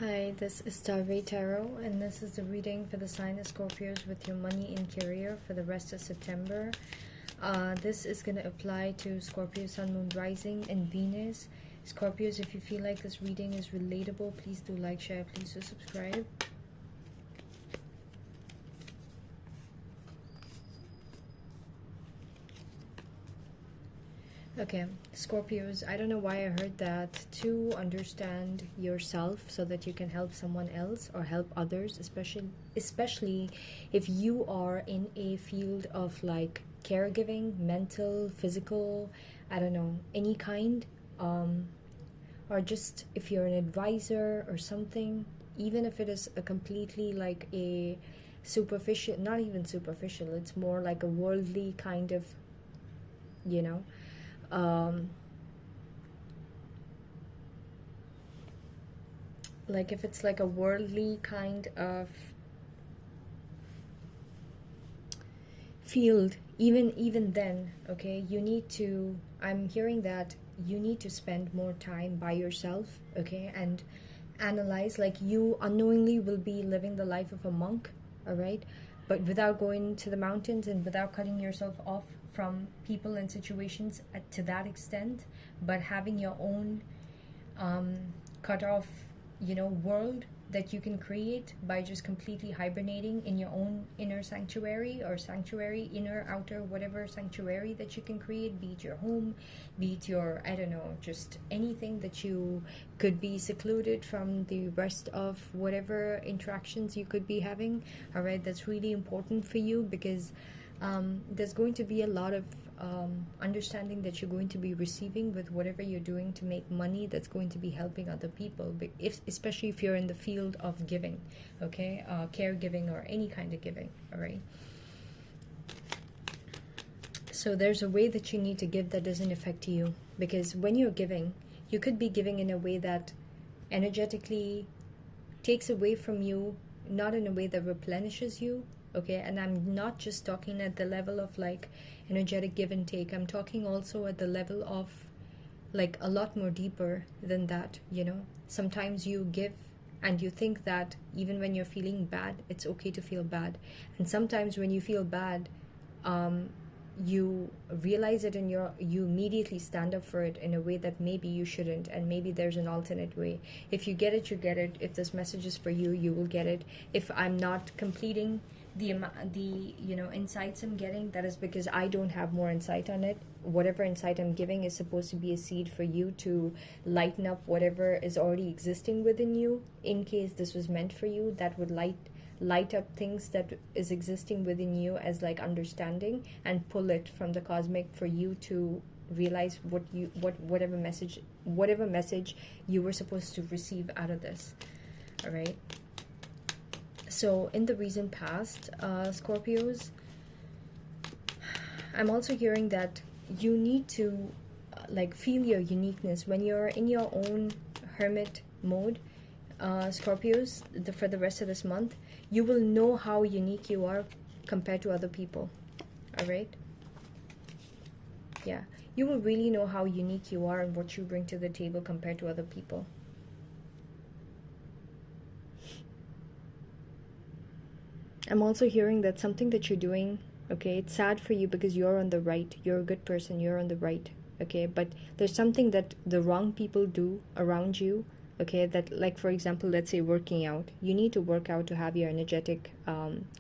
Hi, this is Starve Tarot, and this is the reading for the sign of Scorpios with your money and career for the rest of September. This is going to apply to Scorpio, Sun, Moon, Rising, and Venus. Scorpios, if you feel like this reading is relatable, please do like, share, please do subscribe. Okay, Scorpios, I don't know why I heard that to understand yourself so that you can help someone else or help others, especially if you are in a field of like caregiving, mental, physical, I don't know, any kind, or just if you're an advisor or something, even if it is a completely like a superficial, not even superficial, it's more like a worldly kind of, you know, like if it's like a worldly kind of field, even then, okay, you need to, I'm hearing that you need to spend more time by yourself, okay, and analyze, like you unknowingly will be living the life of a monk, all right, but without going to the mountains and without cutting yourself off from people and situations to that extent, but having your own cut off, you know, world that you can create by just completely hibernating in your own inner sanctuary, or sanctuary, inner, outer, whatever sanctuary that you can create, be it your home, be it your, I don't know, just anything that you could be secluded from the rest of whatever interactions you could be having, all right, that's really important for you, because there's going to be a lot of understanding that you're going to be receiving with whatever you're doing to make money that's going to be helping other people, especially if you're in the field of giving, okay, caregiving or any kind of giving, all right. So there's a way that you need to give that doesn't affect you, because when you're giving, you could be giving in a way that energetically takes away from you, not in a way that replenishes you, okay. And I'm not just talking at the level of like energetic give and take, I'm talking also at the level of like a lot more deeper than that, you know. Sometimes you give and you think that even when you're feeling bad, it's okay to feel bad, and sometimes when you feel bad, you realize it and you immediately stand up for it in a way that maybe you shouldn't, and maybe there's an alternate way. If you get it, you get it. If this message is for you, you will get it. If I'm not completing the you know, insights I'm getting, that is because I don't have more insight on it. Whatever insight I'm giving is supposed to be a seed for you to lighten up whatever is already existing within you. In case this was meant for you, that would light up things that is existing within you as like understanding, and pull it from the cosmic for you to realize whatever message you were supposed to receive out of this, all right. So in the recent past, Scorpios, I'm also hearing that you need to like feel your uniqueness when you're in your own hermit mode. Scorpios, for the rest of this month, you will know how unique you are compared to other people, all right. Yeah, you will really know how unique you are and what you bring to the table compared to other people. I'm also hearing that something that you're doing, okay, it's sad for you because you're on the right, you're a good person, you're on the right, okay, but there's something that the wrong people do around you, okay, that, like for example, let's say working out. You need to work out to have your energetic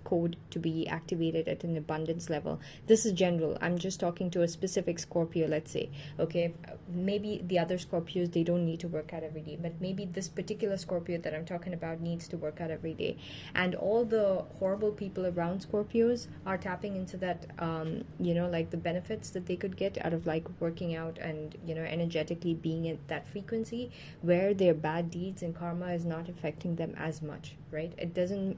code to be activated at an abundance level. This is general, I'm just talking to a specific Scorpio, let's say, okay. Maybe the other Scorpios, they don't need to work out every day, but maybe this particular Scorpio that I'm talking about needs to work out every day. And all the horrible people around Scorpios are tapping into that, you know, like the benefits that they could get out of like working out and, you know, energetically being at that frequency where their bad deeds and karma is not affecting them as much, right? It doesn't,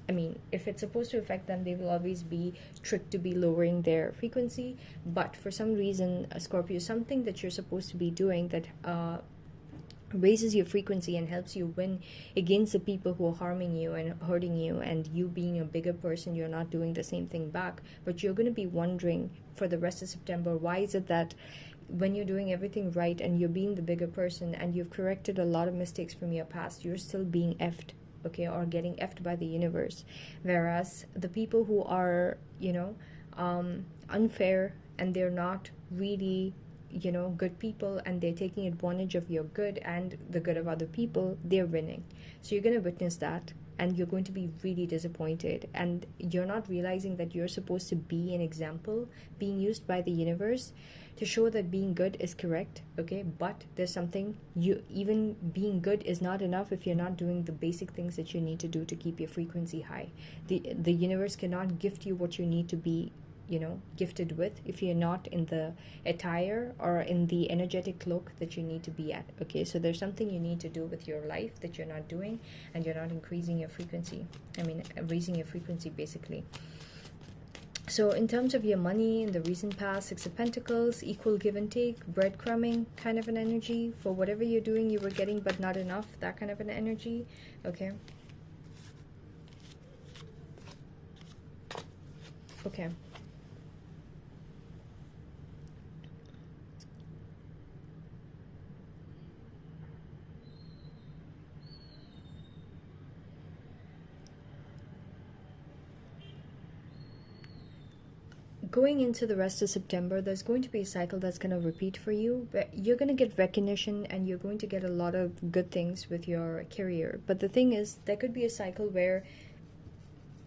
I mean, if it's supposed to affect them, they will always be tricked to be lowering their frequency. But for some reason, Scorpio, something that you're supposed to be doing that raises your frequency and helps you win against the people who are harming you and hurting you, and you being a bigger person, you're not doing the same thing back. But you're going to be wondering for the rest of September, why is it that when you're doing everything right and you're being the bigger person and you've corrected a lot of mistakes from your past, you're still being effed, okay, or getting effed by the universe. Whereas the people who are, unfair, and they're not really, good people, and they're taking advantage of your good and the good of other people, they're winning. So you're going to witness that, and you're going to be really disappointed, and you're not realizing that you're supposed to be an example being used by the universe to show that being good is correct, okay? But there's something, you even being good is not enough if you're not doing the basic things that you need to do to keep your frequency high. The universe cannot gift you what you need to be, gifted with, if you're not in the attire or in the energetic cloak that you need to be at, okay? So there's something you need to do with your life that you're not doing, and you're not increasing your frequency. Raising your frequency, basically. So in terms of your money, in the recent past, Six of Pentacles, equal give and take, breadcrumbing kind of an energy. For whatever you're doing, you were getting but not enough, that kind of an energy, okay? Okay. Going into the rest of September, there's going to be a cycle that's going to repeat for you, but you're going to get recognition and you're going to get a lot of good things with your career. But the thing is, there could be a cycle where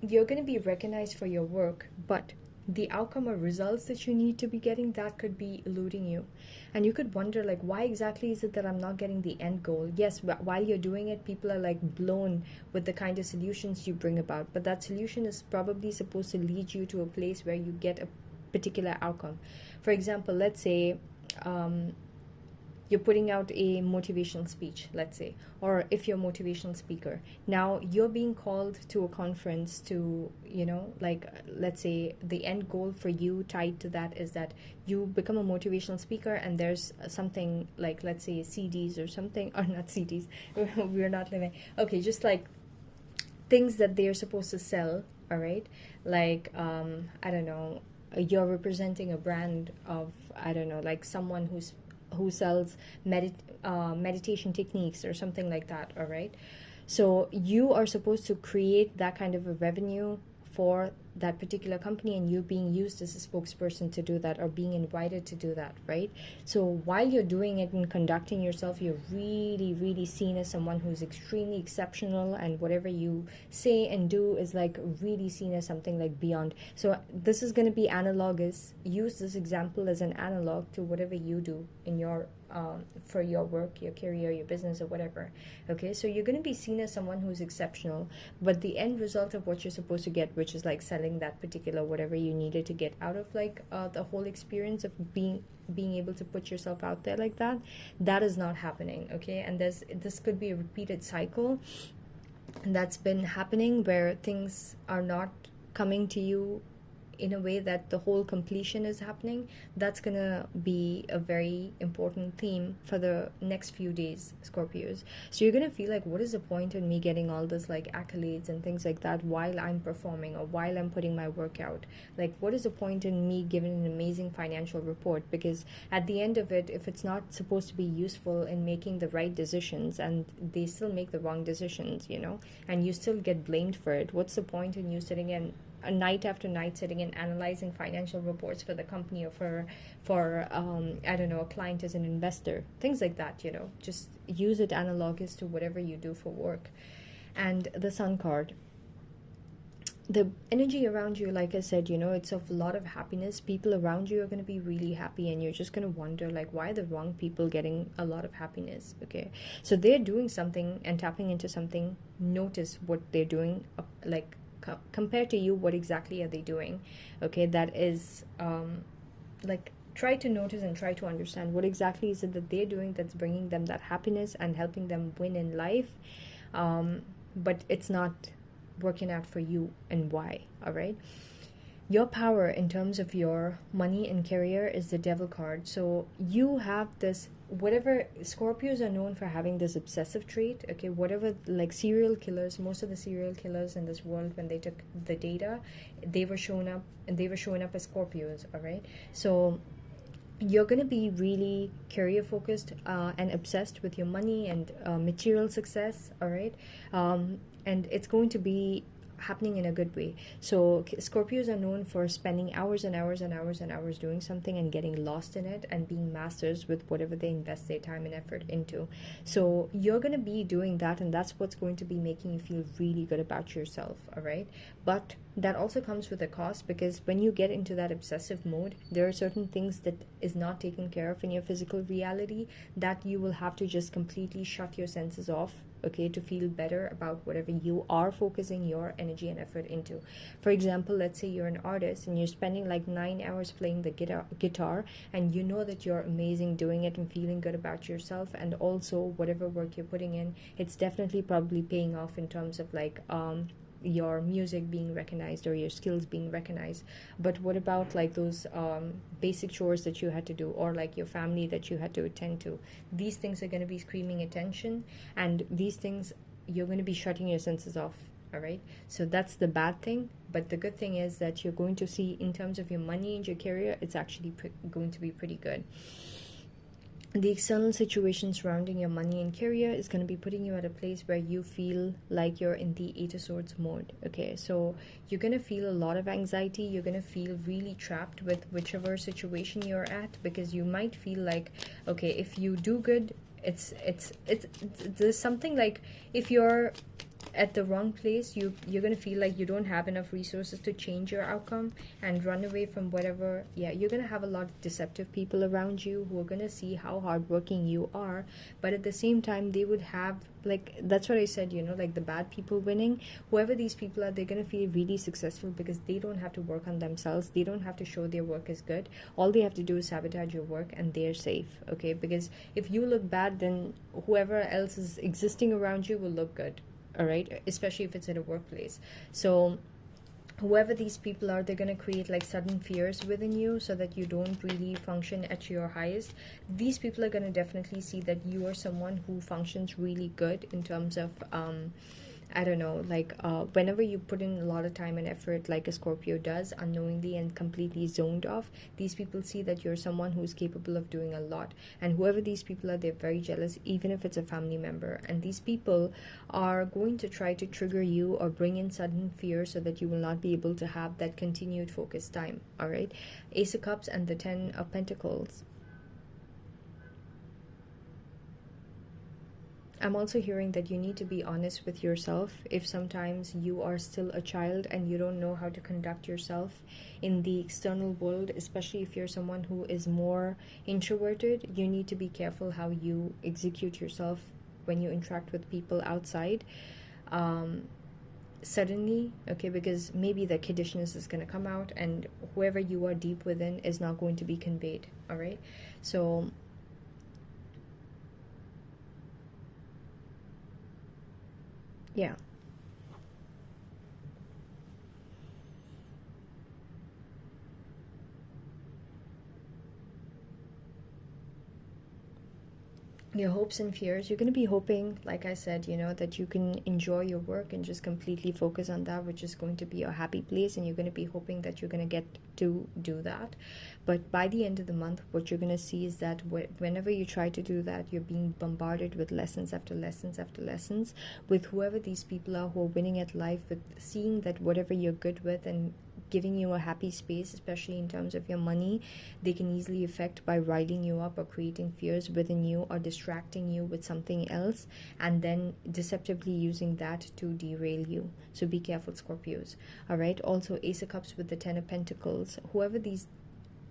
you're going to be recognized for your work, but the outcome or results that you need to be getting, that could be eluding you. And you could wonder, like, why exactly is it that I'm not getting the end goal? Yes, while you're doing it, people are like blown with the kind of solutions you bring about, but that solution is probably supposed to lead you to a place where you get a particular outcome. For example, let's say you're putting out a motivational speech, let's say, or if you're a motivational speaker, now you're being called to a conference to, let's say the end goal for you tied to that is that you become a motivational speaker, and there's something like, let's say, CDs or something, or not CDs, we're not living, okay, just like things that they're supposed to sell, all right? Like, I don't know, you're representing a brand of, I don't know, like someone who sells meditation techniques or something like that, all right? So you are supposed to create that kind of a revenue for that particular company, and you being used as a spokesperson to do that, or being invited to do that, right? So while you're doing it and conducting yourself, you're really, really seen as someone who's extremely exceptional, and whatever you say and do is like really seen as something like beyond. So this is going to be analogous. Use this example as an analog to whatever you do in your for your work, your career, your business, or whatever, okay? So you're going to be seen as someone who's exceptional, but the end result of what you're supposed to get, which is like selling that particular whatever you needed to get out of like the whole experience of being able to put yourself out there like that, that is not happening, okay? And this could be a repeated cycle that's been happening, where things are not coming to you in a way that the whole completion is happening. That's gonna be a very important theme for the next few days, Scorpios. So you're gonna feel like, what is the point in me getting all this like accolades and things like that while I'm performing, or while I'm putting my work out? Like, what is the point in me giving an amazing financial report? Because at the end of it, if it's not supposed to be useful in making the right decisions, and they still make the wrong decisions, and you still get blamed for it, what's the point in you sitting in a night after night, sitting and analyzing financial reports for the company, or for I don't know, a client as an investor, things like that, just use it analogous to whatever you do for work. And the Sun card, the energy around you, like I said, it's of a lot of happiness. People around you are going to be really happy, and you're just going to wonder, like, why are the wrong people getting a lot of happiness, okay? So they're doing something and tapping into something. Notice what they're doing, like, compared to you, what exactly are they doing, okay? That is like, try to notice and try to understand what exactly is it that they're doing that's bringing them that happiness and helping them win in life, but it's not working out for you, and why, all right? Your power in terms of your money and career is the Devil card. So you have this, whatever, Scorpios are known for having this obsessive trait, okay? Whatever, like serial killers, most of the serial killers in this world, when they took the data, they were showing up as Scorpios, all right? So you're going to be really career focused and obsessed with your money and material success, all right? And it's going to be happening in a good way. So Scorpios are known for spending hours and hours and hours and hours doing something and getting lost in it and being masters with whatever they invest their time and effort into. So you're going to be doing that, and that's what's going to be making you feel really good about yourself, all right? But that also comes with a cost, because when you get into that obsessive mode, there are certain things that is not taken care of in your physical reality that you will have to just completely shut your senses off, okay, to feel better about whatever you are focusing your energy and effort into. For example, let's say you're an artist and you're spending like 9 hours playing the guitar, and you know that you're amazing doing it and feeling good about yourself, and also whatever work you're putting in, it's definitely probably paying off in terms of like your music being recognized or your skills being recognized. But what about like those basic chores that you had to do, or like your family that you had to attend to? These things are going to be screaming attention, and these things, you're going to be shutting your senses off, all right? So that's the bad thing. But the good thing is that you're going to see, in terms of your money and your career, it's actually going to be pretty good. The external situation surrounding your money and career is going to be putting you at a place where you feel like you're in the Eight of Swords mode, okay? So you're going to feel a lot of anxiety. You're going to feel really trapped with whichever situation you're at, because you might feel like, okay, if you do good, it's there's something like, if you're at the wrong place, you're going to feel like you don't have enough resources to change your outcome and run away from whatever. Yeah, you're going to have a lot of deceptive people around you who are going to see how hardworking you are, but at the same time they would have, like, that's what I said, like the bad people winning. Whoever these people are, they're going to feel really successful because they don't have to work on themselves. They don't have to show their work is good. All they have to do is sabotage your work, and they're safe, okay? Because if you look bad, then whoever else is existing around you will look good, all right? Especially if it's in a workplace. So whoever these people are, they're going to create like sudden fears within you so that you don't really function at your highest. These people are going to definitely see that you are someone who functions really good in terms of I don't know, like whenever you put in a lot of time and effort, like a Scorpio does, unknowingly and completely zoned off, these people see that you're someone who's capable of doing a lot. And whoever these people are, they're very jealous, even if it's a family member. And these people are going to try to trigger you or bring in sudden fear so that you will not be able to have that continued focused time, all right? Ace of Cups and the Ten of Pentacles. I'm also hearing that you need to be honest with yourself. If sometimes you are still a child and you don't know how to conduct yourself in the external world, especially if you're someone who is more introverted, you need to be careful how you execute yourself when you interact with people outside. Suddenly, okay, because maybe the kiddishness is going to come out, and whoever you are deep within is not going to be conveyed, all right? So yeah. Your hopes and fears, you're going to be hoping, like I said, that you can enjoy your work and just completely focus on that, which is going to be a happy place, and you're going to be hoping that you're going to get to do that. But by the end of the month, what you're going to see is that whenever you try to do that, you're being bombarded with lessons after lessons after lessons, with whoever these people are who are winning at life, with seeing that whatever you're good with and giving you a happy space, especially in terms of your money, they can easily affect by riling you up or creating fears within you or distracting you with something else, and then deceptively using that to derail you. So be careful, Scorpios, all right? Also, Ace of Cups with the Ten of Pentacles. Whoever these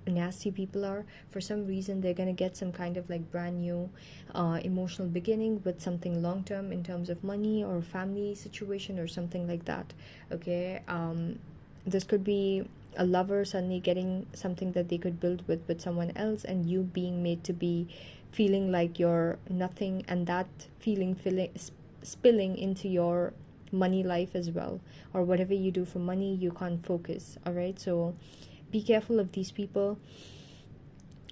nasty people are, for some reason they're going to get some kind of like brand new emotional beginning with something long term in terms of money or family situation or something like that, okay? This could be a lover suddenly getting something that they could build with someone else, and you being made to be feeling like you're nothing, and that spilling into your money life as well, or whatever you do for money, you can't focus, all right? So be careful of these people.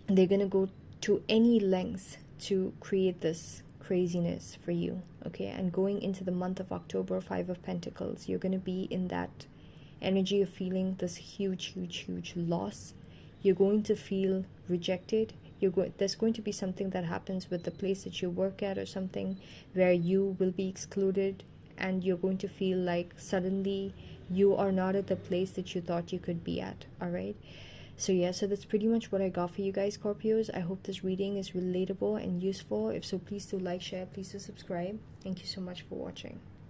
They're gonna go to any lengths to create this craziness for you, okay? And going into the month of October, Five of Pentacles, you're gonna be in that energy of feeling this huge loss, you're going to feel rejected. There's going to be something that happens with the place that you work at or something where you will be excluded, and you're going to feel like suddenly you are not at the place that you thought you could be at. All right, so yeah, so that's pretty much what I got for you guys, Scorpios. I hope this reading is relatable and useful. If so, please do like, share, please do subscribe. Thank you so much for watching.